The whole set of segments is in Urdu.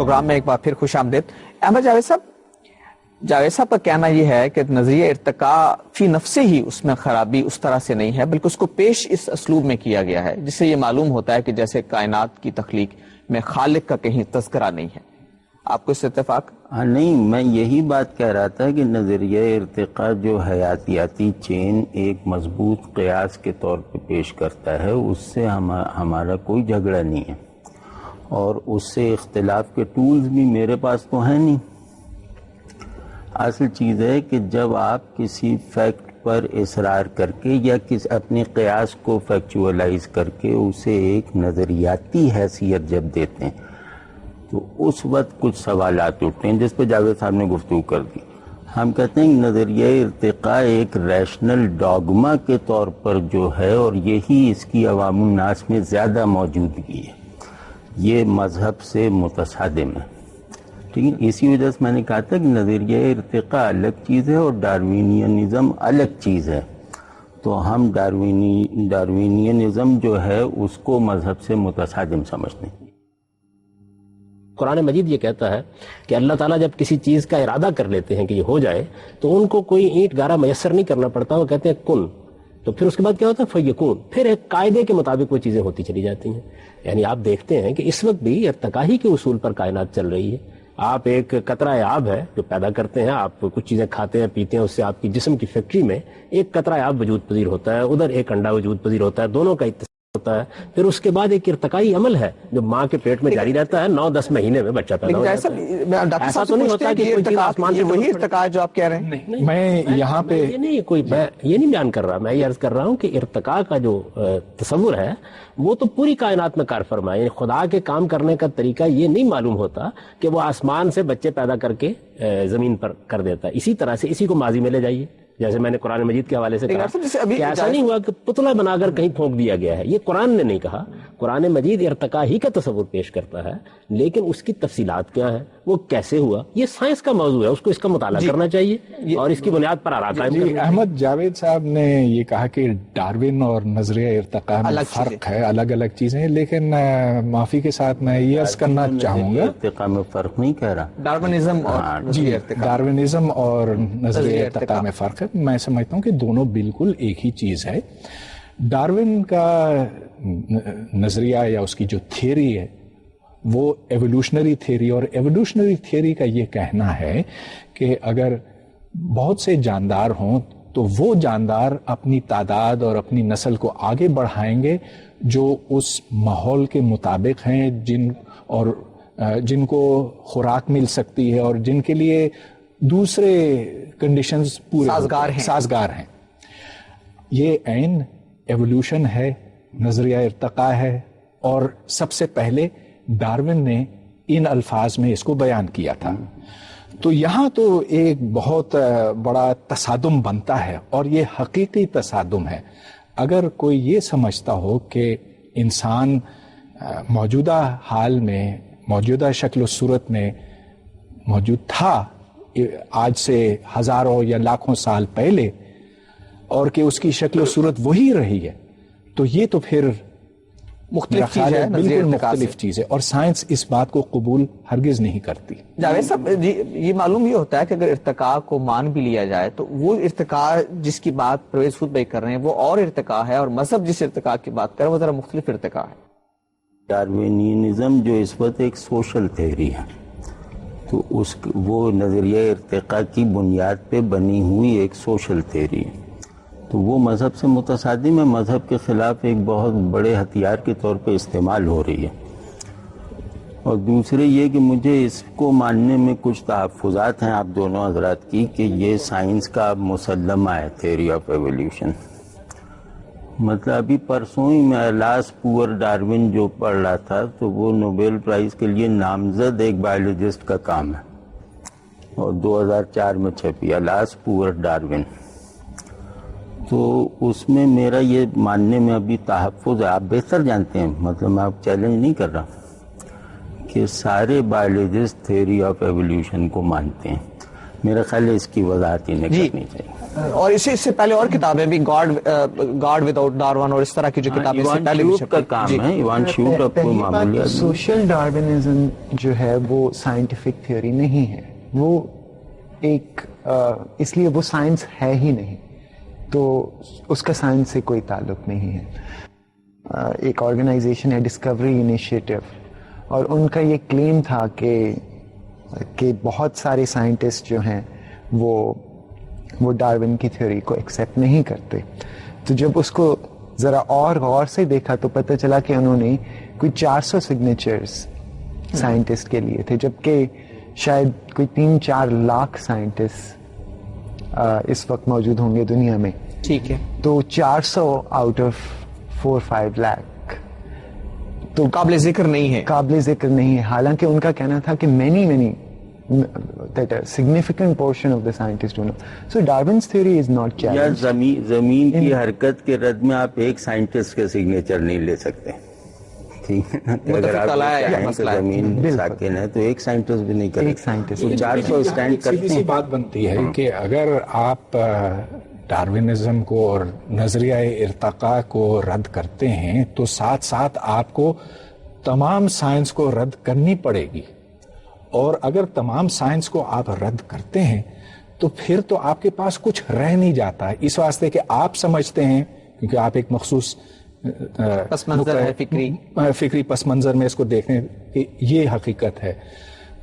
پروگرام میں ایک بار پھر خوش آمدید. احمد جاوید صاحب کا کہنا یہ ہے کہ نظریہ ارتقاء فی نفسے ہی اس میں خرابی اس طرح سے نہیں ہے، بلکہ اس کو پیش اس اسلوب میں کیا گیا ہے جس سے یہ معلوم ہوتا ہے کہ جیسے کائنات کی تخلیق میں خالق کا کہیں تذکرہ نہیں ہے. آپ کو اس سے اتفاق؟ نہیں، میں یہی بات کہہ رہا تھا کہ نظریہ ارتقاء جو حیاتیاتی چین ایک مضبوط قیاس کے طور پہ پیش کرتا ہے، اس سے ہمارا کوئی جھگڑا نہیں ہے، اور اس سے اختلاف کے ٹولز بھی میرے پاس تو ہیں نہیں. اصل چیز ہے کہ جب آپ کسی فیکٹ پر اصرار کر کے یا اپنے قیاس کو فیکچولائز کر کے اسے ایک نظریاتی حیثیت جب دیتے ہیں تو اس وقت کچھ سوالات اٹھتے ہیں جس پہ جاوید صاحب نے گفتگو کر دی. ہم کہتے ہیں کہ نظریہ ارتقاء ایک ریشنل ڈاگما کے طور پر جو ہے، اور یہی اس کی عوام الناس میں زیادہ موجودگی ہے، یہ مذہب سے متصادم ہے. ٹھیک ہے، اسی وجہ سے میں نے کہا تھا کہ نظریہ ارتقاء الگ چیز ہے اور ڈاروینینزم الگ چیز ہے. تو ہم ڈاروینینزم جو ہے اس کو مذہب سے متصادم سمجھتے ہیں. قرآن مجید یہ کہتا ہے کہ اللہ تعالیٰ جب کسی چیز کا ارادہ کر لیتے ہیں کہ یہ ہو جائے تو ان کو کوئی اینٹ گارا میسر نہیں کرنا پڑتا، وہ کہتے ہیں کن، تو پھر اس کے بعد کیا ہوتا ہے فیکون، پھر ایک قاعدے کے مطابق وہ چیزیں ہوتی چلی جاتی ہیں. یعنی آپ دیکھتے ہیں کہ اس وقت بھی ارتقاء ہی کے اصول پر کائنات چل رہی ہے. آپ ایک قطرہ آب ہے جو پیدا کرتے ہیں، آپ کچھ چیزیں کھاتے ہیں پیتے ہیں، اس سے آپ کی جسم کی فیکٹری میں ایک قطرہ آب وجود پذیر ہوتا ہے، ادھر ایک انڈا وجود پذیر ہوتا ہے، دونوں کا اتصال ہوتا ہے. پھر اس کے بعد ایک ارتقائی عمل ہے جو ماں کے پیٹ میں جاری رہتا ہے، 9-10 مہینے میں بچہ پیدا ہو جاتا ہے. ایسا تو نہیں ہوتا کہ کوئی چیز آسمان سے وہی ارتقاء جو آپ کہہ رہے ہیں. میں یہاں پہ یہ نہیں بیان کر رہا، میں یہ عرض کر رہا ہوں کہ ارتقاء کا جو تصور ہے وہ تو پوری کائنات میں کار فرما ہے. یعنی خدا کے کام کرنے کا طریقہ یہ نہیں معلوم ہوتا کہ وہ آسمان سے بچے پیدا کر کے زمین پر کر دیتا ہے. اسی طرح سے اسی کو ماضی میں لے جائیے، جیسے میں نے قرآن مجید کے حوالے سے کہا کہ ایسا نہیں ہوا کہ پتلا بنا کر کہیں پھونک دیا گیا ہے. یہ قرآن نے نہیں کہا. قرآن مجید ارتقاء ہی کا تصور پیش کرتا ہے، لیکن اس کی تفصیلات کیا ہیں، وہ کیسے ہوا، یہ سائنس کا موضوع ہے، اس کو اس کا مطالعہ کرنا چاہیے اور اس کی بنیاد پر آراء قائم کرنا چاہیے. احمد جاوید صاحب نے یہ کہا کہ ڈاروین اور نظریہ ارتقاء میں فرق ہے، الگ الگ چیزیں ہیں، لیکن معافی کے ساتھ میں یہ عرض کرنا چاہوں گا ارتقاء میں فرق نہیں کہہ رہا، ڈاروینزم اور نظریہ ارتقاء میں فرق ہے. میں سمجھتا ہوں کہ دونوں بالکل ایک ہی چیز ہے. ڈاروین کا نظریہ یا اس کی جو تھیوری ہے وہ ایوولوشنری تھیوری، اور ایوولوشنری تھیوری کا یہ کہنا ہے کہ اگر بہت سے جاندار ہوں تو وہ جاندار اپنی تعداد اور اپنی نسل کو آگے بڑھائیں گے جو اس ماحول کے مطابق ہیں، جن کو خوراک مل سکتی ہے اور جن کے لیے دوسرے کنڈیشنز پورے سازگار ہیں. یہ عین ایوولوشن ہے، نظریہ ارتقاء ہے، اور سب سے پہلے ڈاروین نے ان الفاظ میں اس کو بیان کیا تھا. تو یہاں تو ایک بہت بڑا تصادم بنتا ہے، اور یہ حقیقی تصادم ہے. اگر کوئی یہ سمجھتا ہو کہ انسان موجودہ حال میں، موجودہ شکل و صورت میں موجود تھا آج سے ہزاروں یا لاکھوں سال پہلے، اور کہ اس کی شکل و صورت وہی رہی ہے، تو یہ تو پھر مختلف چیز ہے، بالکل مختلف چیز ہے، اور سائنس اس بات کو قبول ہرگز نہیں کرتی. جاوید صاحب یہ معلوم یہ ہوتا ہے کہ اگر ارتقاء کو مان بھی لیا جائے تو وہ ارتقاء جس کی بات پرویز خود بھائی کر رہے ہیں وہ اور ارتقاء ہے، اور مذہب جس ارتقاء کی بات کر رہے ہیں وہ ذرا مختلف ارتقاء ہے. ڈاروینینزم جو اس وقت ایک سوشل تھیوری ہے، تو وہ نظریہ ارتقاء کی بنیاد پہ بنی ہوئی ایک سوشل تھیوری ہے، تو وہ مذہب سے متصادم ہے، مذہب کے خلاف ایک بہت بڑے ہتھیار کے طور پہ استعمال ہو رہی ہے. اور دوسرے یہ کہ مجھے اس کو ماننے میں کچھ تحفظات ہیں آپ دونوں حضرات کی کہ یہ سائنس کا مسلمہ ہے، تھیوری آف ایولیوشن. مطلب ابھی پرسوں ہی میں لاس پور ڈاروین جو پڑھ رہا تھا تو وہ نوبیل پرائز کے لیے نامزد ایک بایولوجسٹ کا کام ہے، اور 2004 میں چھپی لاس پور ڈاروین. تو اس میں میرا یہ ماننے میں ابھی تحفظ ہے. آپ بہتر جانتے ہیں، مطلب میں آپ چیلنج نہیں کر رہا کہ سارے بایولوجسٹ تھیوری آف ایولیوشن کو مانتے ہیں. میرا خیال ہے اس کی وضاحت انہیں کرنی چاہیے. اور اس سے پہلے اور کتابیں بھی گاڈ ود آؤٹ ڈارون اور اس طرح کی جو کتابیں اس سے پہلے بھی کا کام ہے. ایوان شیوٹ اب کوئی معمولی آدمی. سوشل ڈارونزم جو ہے وہ سائنٹیفک تھیوری نہیں ہے, وہ ایک اس لیے وہ سائنس ہے ہی نہیں, تو اس کا سائنس سے کوئی تعلق نہیں ہے. ایک آرگنائزیشن ہے ڈسکوری انیشیٹو, اور ان کا یہ کلیم تھا کہ بہت سارے سائنٹسٹ جو ہیں وہ ڈارون کی تھیوری کو ایکسیپٹ نہیں کرتے. تو جب اس کو ذرا اور غور سے دیکھا تو پتہ چلا کہ انہوں نے کوئی 400 سگنیچرز سائنٹسٹ کے لیے تھے, جبکہ شاید کوئی 3-4 لاکھ سائنٹسٹ اس وقت موجود ہوں گے دنیا میں. ٹھیک ہے, تو 400 آؤٹ آف 4-5 لاکھ تو قابل ذکر نہیں ہے, قابل ذکر نہیں ہے. حالانکہ ان کا کہنا تھا کہ many that a significant portion of the scientists don't know. So Darwin's theory is not challenged. یار زمین کی حرکت کے رد میں آپ ایک سائنٹسٹ کے سگنیچر نہیں لے سکتے, ٹھیک ہے. اگر آپ چاہیں کہ زمین ساکن ہے تو ایک سائنٹسٹ بھی نہیں کرے, ایک سائنٹسٹ 400 اسٹینڈ کرتے ہیں. سی بات بنتی ہے کہ اگر آپ ڈارونزم کو اور نظریہ ارتقاء کو رد کرتے ہیں تو ساتھ ساتھ آپ کو تمام سائنس کو رد کرنی پڑے گی, اور اگر تمام سائنس کو آپ رد کرتے ہیں تو پھر تو آپ کے پاس کچھ رہ نہیں جاتا ہے, اس واسطے کہ آپ سمجھتے ہیں, کیونکہ آپ ایک مخصوص پس منظر ہے فکری پس منظر میں اس کو دیکھیں کہ یہ حقیقت ہے.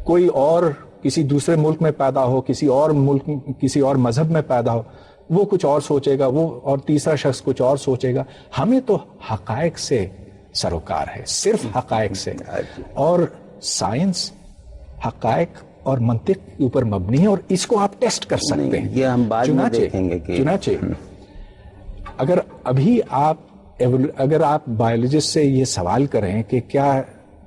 کوئی اور کسی دوسرے ملک میں پیدا ہو, کسی اور ملک کسی اور مذہب میں پیدا ہو, وہ کچھ اور سوچے گا, وہ اور تیسرا شخص کچھ اور سوچے گا. ہمیں تو حقائق سے سروکار ہے, صرف حقائق سے, اور سائنس حقائق اور منطق کے اوپر مبنی ہے, اور اس کو آپ ٹیسٹ کر سکتے ہیں. یہ ہم بعد میں دیکھیں گے کہ چنانچہ اگر ابھی اگر آپ بایولوجسٹ سے یہ سوال کریں کہ کیا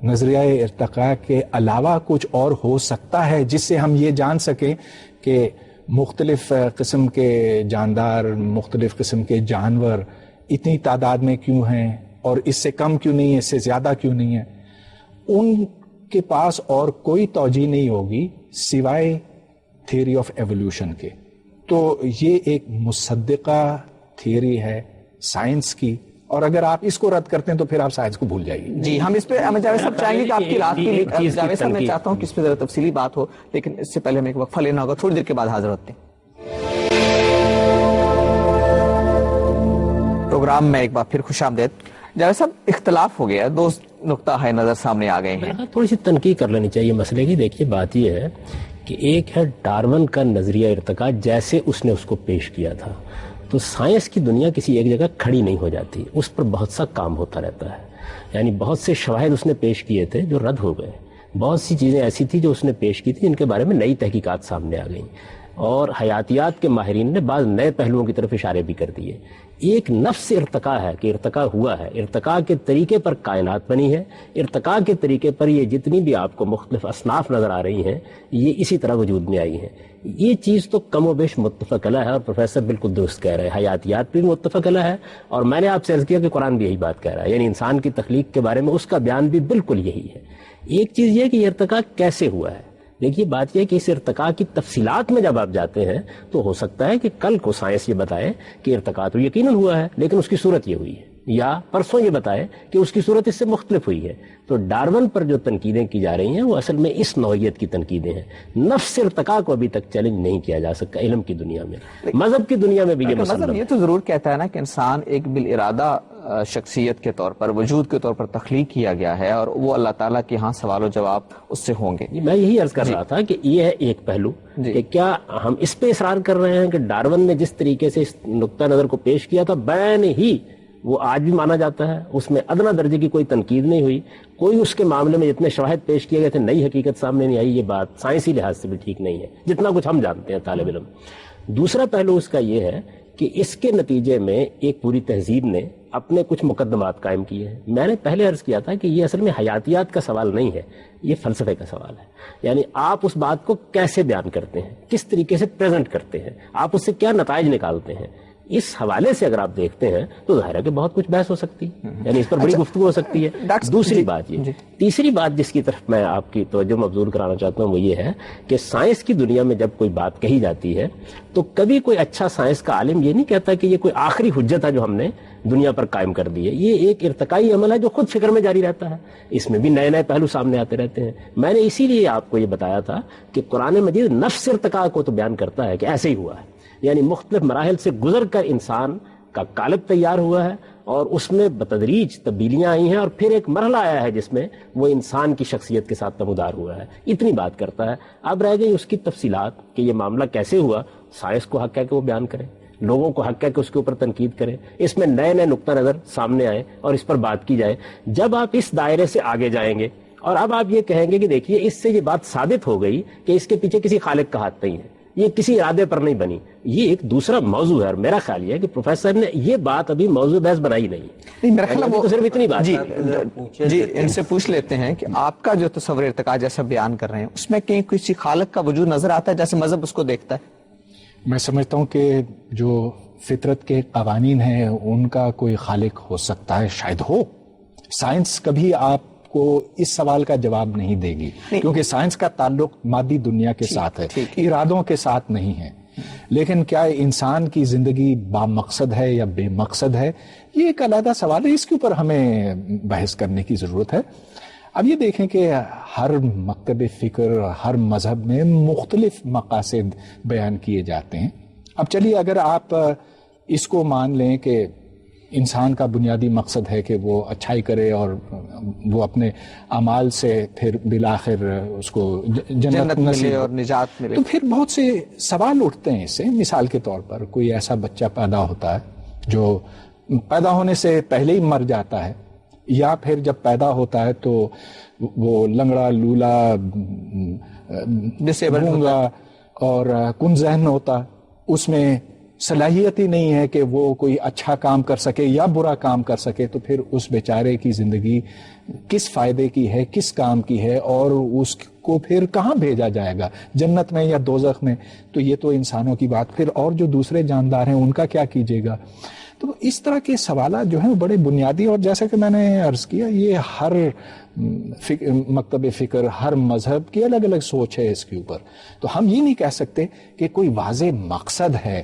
نظریہ ارتقاء کے علاوہ کچھ اور ہو سکتا ہے جس سے ہم یہ جان سکیں کہ مختلف قسم کے جاندار, مختلف قسم کے جانور اتنی تعداد میں کیوں ہیں, اور اس سے کم کیوں نہیں ہے, اس سے زیادہ کیوں نہیں ہے, ان کے پاس اور کوئی توجہ نہیں ہوگی سوائے تھیوری آف ایوولوشن کے. تو یہ ایک مصدقہ تھیوری ہے سائنس کی, اور اگر آپ اس کو رد کرتے ہیں تو پھر آپ سائنس کو بھول جائیے. جی, ہم اس پہ جاوید صاحب چاہیں گے کہ آپ کی رات کی جاوید صاحب میں چاہتا ہوں کہ اس پہ ذرا تفصیلی بات ہو, لیکن اس سے پہلے ہمیں ایک وقفہ لینا ہوگا, تھوڑی دیر کے بعد حاضر ہوتے ہیں. پروگرام میں ایک بار پھر خوش آمدید. جاوید صاحب, اختلاف ہو گیا, 2 نقطہ ہے نظر سامنے آ گئے ہیں. تھوڑی سی تنقید کر لینی چاہیے مسئلے کی. دیکھیے بات یہ ہے کہ ایک ہے ڈارون کا نظریہ ارتقاء جیسے اس نے اس کو پیش کیا تھا, تو سائنس کی دنیا کسی ایک جگہ کھڑی نہیں ہو جاتی, اس پر بہت سا کام ہوتا رہتا ہے. یعنی بہت سے شواہد اس نے پیش کیے تھے جو رد ہو گئے, بہت سی چیزیں ایسی تھی جو اس نے پیش کی تھی جن کے بارے میں نئی تحقیقات سامنے آ گئیں, اور حیاتیات کے ماہرین نے بعض نئے پہلوؤں کی طرف اشارے بھی کر دیے. ایک نفس ارتقاء ہے کہ ارتقاء ہوا ہے, ارتقاء کے طریقے پر کائنات بنی ہے, ارتقاء کے طریقے پر یہ جتنی بھی آپ کو مختلف اصناف نظر آ رہی ہیں یہ اسی طرح وجود میں آئی ہیں. یہ چیز تو کم و بیش متفق علیہ ہے, اور پروفیسر بالکل درست کہہ رہے ہیں, حیاتیات بھی متفق علیہ ہے, اور میں نے آپ سے عرض کیا کہ قرآن بھی یہی بات کہہ رہا ہے, یعنی انسان کی تخلیق کے بارے میں اس کا بیان بھی بالکل یہی ہے. ایک چیز یہ کہ یہ ارتقاء کیسے ہوا ہے. دیکھیے بات یہ ہے کہ اس ارتقاء کی تفصیلات میں جب آپ جاتے ہیں تو ہو سکتا ہے کہ کل کو سائنس یہ بتائے کہ ارتقاء تو یقیناً ہوا ہے لیکن اس کی صورت یہ ہوئی ہے, یا پرسوں یہ بتائے کہ اس کی صورت اس سے مختلف ہوئی ہے. تو ڈارون پر جو تنقیدیں کی جا رہی ہیں وہ اصل میں اس نوعیت کی تنقیدیں ہیں. نفس ارتقاء کو ابھی تک چیلنج نہیں کیا جا سکتا علم کی دنیا میں, مذہب کی دنیا میں بھی یہ مسئلہ. مذہب یہ تو ضرور کہتا ہے نا کہ انسان ایک بالارادہ شخصیت کے طور پر, وجود کے طور پر تخلیق کیا گیا ہے, اور وہ اللہ تعالیٰ کے ہاں سوال و جواب اس سے ہوں گے. میں یہی عرض کر رہا تھا کہ یہ ہے ایک پہلو کہ کیا ہم اس پہ اصرار کر رہے ہیں کہ ڈارون نے جس طریقے سے اس نقطہ نظر کو پیش کیا تھا بین ہی وہ آج بھی مانا جاتا ہے, اس میں ادنا درجے کی کوئی تنقید نہیں ہوئی, کوئی اس کے معاملے میں جتنے شواہد پیش کیے گئے تھے نئی حقیقت سامنے نہیں آئی. یہ بات سائنسی لحاظ سے بھی ٹھیک نہیں ہے جتنا کچھ ہم جانتے ہیں طالب علم. دوسرا پہلو اس کا یہ ہے کہ اس کے نتیجے میں ایک پوری تہذیب نے اپنے کچھ مقدمات قائم کیے ہیں. میں نے پہلے عرض کیا تھا کہ یہ اصل میں حیاتیات کا سوال نہیں ہے, یہ فلسفے کا سوال ہے. یعنی آپ اس بات کو کیسے بیان کرتے ہیں, کس طریقے سے پریزنٹ کرتے ہیں, آپ اس سے کیا نتائج نکالتے ہیں. اس حوالے سے اگر آپ دیکھتے ہیں تو ظاہر ہے کہ بہت کچھ بحث ہو سکتی ہے، یعنی اس پر بڑی گفتگو ہو سکتی ہے۔ دوسری بات یہ، تیسری بات جس کی طرف میں آپ کی توجہ مبذول کرانا چاہتا ہوں وہ یہ ہے کہ سائنس کی دنیا میں جب کوئی بات کہی جاتی ہے تو کبھی کوئی اچھا سائنس کا عالم یہ نہیں کہتا کہ یہ کوئی آخری حجت ہے جو ہم نے دنیا پر قائم کر دی ہے، یہ ایک ارتقائی عمل ہے جو خود فکر میں جاری رہتا ہے، اس میں بھی نئے نئے پہلو سامنے آتے رہتے ہیں۔ میں نے اسی لیے آپ کو یہ بتایا تھا کہ قرآن مجید نفس ارتقاء کو تو بیان کرتا ہے کہ ایسے ہی ہوا ہے، یعنی مختلف مراحل سے گزر کر انسان کا قالب تیار ہوا ہے اور اس میں بتدریج تبدیلیاں آئی ہیں اور پھر ایک مرحلہ آیا ہے جس میں وہ انسان کی شخصیت کے ساتھ نمودار ہوا ہے، اتنی بات کرتا ہے۔ اب رہ گئی اس کی تفصیلات کہ یہ معاملہ کیسے ہوا، سائنس کو حق ہے کہ وہ بیان کرے، لوگوں کو حق ہے کہ اس کے اوپر تنقید کریں، اس میں نئے نئے نقطہ نظر سامنے آئے اور اس پر بات کی جائے۔ جب آپ اس دائرے سے آگے جائیں گے اور اب آپ یہ کہیں گے کہ دیکھیے اس سے یہ بات ثابت ہو گئی کہ اس کے پیچھے کسی خالق کا ہاتھ نہیں ہے، یہ کسی ارادے پر نہیں بنی، یہ ایک دوسرا موضوع ہے، اور میرا خیال یہ ہے کہ پروفیسر نے یہ بات ابھی موضوع بحث بنائی نہیں، میرا خیال تو صرف اتنی بات جی ان سے پوچھ لیتے ہیں کہ آپ کا جو تصور ارتقاء جیسا بیان کر رہے ہیں اس میں کہیں کسی خالق کا وجود نظر آتا ہے جیسے مذہب اس کو دیکھتا ہے؟ میں سمجھتا ہوں کہ جو فطرت کے قوانین ہیں ان کا کوئی خالق ہو سکتا ہے، شاید ہو۔ سائنس کبھی آپ کو اس سوال کا جواب نہیں دے گی کیونکہ سائنس کا تعلق مادی دنیا کے ساتھ ہے، ارادوں کے ساتھ نہیں ہے۔ لیکن کیا انسان کی زندگی با مقصد ہے یا بے مقصد ہے، یہ ایک علیحدہ سوال ہے، اس کے اوپر ہمیں بحث کرنے کی ضرورت ہے۔ اب یہ دیکھیں کہ ہر مکتب فکر، ہر مذہب میں مختلف مقاصد بیان کیے جاتے ہیں۔ اب چلیے اگر آپ اس کو مان لیں کہ انسان کا بنیادی مقصد ہے کہ وہ اچھائی کرے اور وہ اپنے اعمال سے پھر بالآخر اس کو جنت ملے اور نجات ملے، تو پھر بہت سے سوال اٹھتے ہیں اس سے۔ مثال کے طور پر کوئی ایسا بچہ پیدا ہوتا ہے جو پیدا ہونے سے پہلے ہی مر جاتا ہے، یا پھر جب پیدا ہوتا ہے تو وہ لنگڑا لولا گونگا اور کن ذہن ہوتا، اس میں صلاحیت ہی نہیں ہے کہ وہ کوئی اچھا کام کر سکے یا برا کام کر سکے، تو پھر اس بیچارے کی زندگی کس فائدے کی ہے، کس کام کی ہے، اور اس کو پھر کہاں بھیجا جائے گا، جنت میں یا دوزخ میں؟ تو یہ تو انسانوں کی بات، پھر اور جو دوسرے جاندار ہیں ان کا کیا کیجیے گا؟ تو اس طرح کے سوالات جو ہیں وہ بڑے بنیادی، اور جیسا کہ میں نے عرض کیا یہ ہر مکتب فکر، ہر مذہب کی الگ الگ سوچ ہے اس کے اوپر۔ تو ہم یہ نہیں کہہ سکتے کہ کوئی واضح مقصد ہے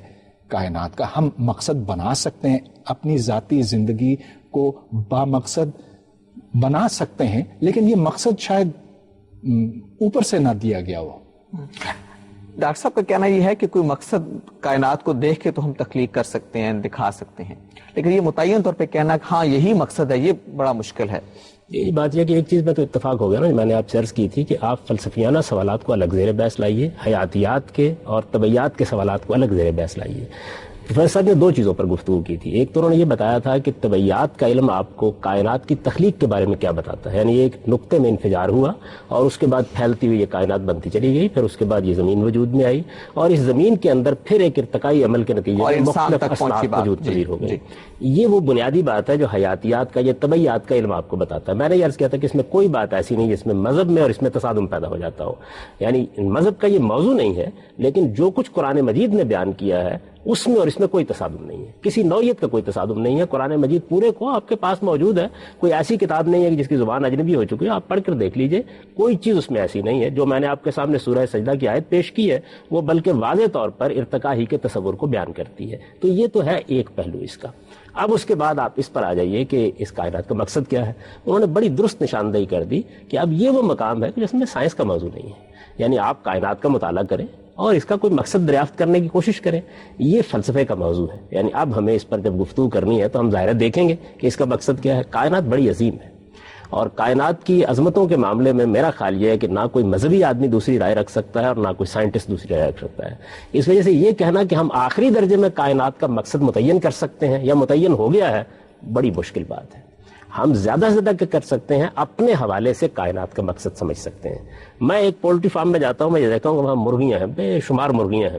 کائنات کا۔ ہم مقصد بنا سکتے ہیں، اپنی ذاتی زندگی کو با مقصد بنا سکتے ہیں، لیکن یہ مقصد شاید اوپر سے نہ دیا گیا ہو۔ ڈاکٹر صاحب کا کہنا یہ ہے کہ کوئی مقصد کائنات کو دیکھ کے تو ہم تخلیق کر سکتے ہیں، دکھا سکتے ہیں، لیکن یہ متعین طور پہ کہنا کہ ہاں یہی مقصد ہے، یہ بڑا مشکل ہے۔ یہ بات یہ کہ ایک چیز میں تو اتفاق ہو گیا نا، میں نے آپ سے عرض کی تھی کہ آپ فلسفیانہ سوالات کو الگ زیر بحث لائیے، حیاتیات کے اور طبیعیات کے سوالات کو الگ زیر بحث لائیے۔ پروفیسر صاحب نے دو چیزوں پر گفتگو کی تھی، ایک تو انہوں نے یہ بتایا تھا کہ طبیعیات کا علم آپ کو کائنات کی تخلیق کے بارے میں کیا بتاتا ہے، یعنی ایک نقطے میں انفجار ہوا اور اس کے بعد پھیلتی ہوئی یہ کائنات بنتی چلی گئی، پھر اس کے بعد یہ زمین وجود میں آئی اور اس زمین کے اندر پھر ایک ارتقائی عمل کے نتیجے میں مختلف اصناف وجود پذیر ہو گئے۔ یہ وہ بنیادی بات ہے جو حیاتیات کا یا طبیعیات کا علم آپ کو بتاتا ہے۔ میں نے یہ عرض کیا تھا کہ اس میں کوئی بات ایسی نہیں جس میں مذہب میں اور اس میں تصادم پیدا ہو جاتا ہو، یعنی مذہب کا یہ موضوع نہیں ہے، لیکن جو کچھ قرآن مجید نے بیان کیا ہے اس میں اور اس میں کوئی تصادم نہیں ہے، کسی نوعیت کا کوئی تصادم نہیں ہے۔ قرآن مجید پورے کو آپ کے پاس موجود ہے، کوئی ایسی کتاب نہیں ہے جس کی زبان اجنبی ہو چکی ہے، آپ پڑھ کر دیکھ لیجئے، کوئی چیز اس میں ایسی نہیں ہے۔ جو میں نے آپ کے سامنے سورہ سجدہ کی آیت پیش کی ہے وہ بلکہ واضح طور پر ارتقاء ہی کے تصور کو بیان کرتی ہے۔ تو یہ تو ہے ایک پہلو اس کا۔ اب اس کے بعد آپ اس پر آ جائیے کہ اس کائنات کا مقصد کیا ہے۔ انہوں نے بڑی درست نشاندہی کر دی کہ اب یہ وہ مقام ہے کہ جس میں سائنس کا موضوع نہیں ہے، یعنی آپ کائنات کا مطالعہ کریں اور اس کا کوئی مقصد دریافت کرنے کی کوشش کریں، یہ فلسفے کا موضوع ہے۔ یعنی اب ہمیں اس پر جب گفتگو کرنی ہے تو ہم ظاہر دیکھیں گے کہ اس کا مقصد کیا ہے۔ کائنات بڑی عظیم ہے اور کائنات کی عظمتوں کے معاملے میں میرا خیال یہ ہے کہ نہ کوئی مذہبی آدمی دوسری رائے رکھ سکتا ہے اور نہ کوئی سائنٹسٹ دوسری رائے رکھ سکتا ہے۔ اس وجہ سے یہ کہنا کہ ہم آخری درجے میں کائنات کا مقصد متعین کر سکتے ہیں یا متعین ہو گیا ہے، بڑی مشکل بات ہے۔ ہم زیادہ سے زیادہ کیا کر سکتے ہیں، اپنے حوالے سے کائنات کا مقصد سمجھ سکتے ہیں۔ میں ایک پولٹری فارم میں جاتا ہوں، میں یہ دیکھتا ہوں کہ وہاں مرغیاں ہیں، بے شمار مرغیاں ہیں۔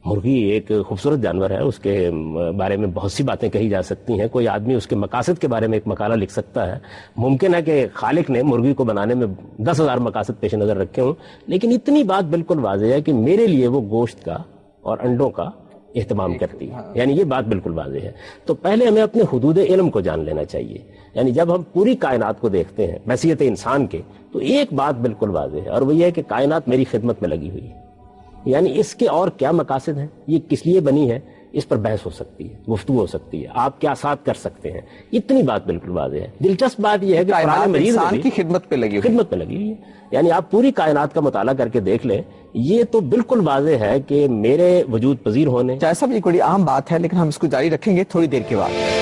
مرغی ایک خوبصورت جانور ہے، اس کے بارے میں بہت سی باتیں کہی جا سکتی ہیں، کوئی آدمی اس کے مقاصد کے بارے میں ایک مقالہ لکھ سکتا ہے۔ ممکن ہے کہ خالق نے مرغی کو بنانے میں 10,000 مقاصد پیش نظر رکھے ہوں، لیکن اتنی بات بالکل واضح ہے کہ میرے لیے وہ گوشت کا اور انڈوں کا اہتمام کرتی ہے، یعنی یہ بات بالکل واضح ہے۔ تو پہلے ہمیں اپنے حدود علم کو جان لینا چاہیے، یعنی جب ہم پوری کائنات کو دیکھتے ہیں حیثیت انسان کے، تو ایک بات بالکل واضح ہے، اور وہ یہ ہے کہ کائنات میری خدمت میں لگی ہوئی ہے، یعنی اس کے اور کیا مقاصد ہیں، یہ کس لیے بنی ہے، اس پر بحث ہو سکتی ہے، گفتگو ہو سکتی ہے، آپ کیا ساتھ کر سکتے ہیں، اتنی بات بالکل واضح ہے۔ دلچسپ بات یہ ہے کہ قرآن مجید میں انسان کی خدمت پہ لگی ہوئی، خدمت پہ لگی ہوئی ہے، یعنی آپ پوری کائنات کا مطالعہ کر کے دیکھ لیں، یہ تو بالکل واضح ہے کہ میرے وجود پذیر ہونے۔ جائے صاحب یہ بڑی اہم بات ہے، لیکن ہم اس کو جاری رکھیں گے تھوڑی دیر کے بعد۔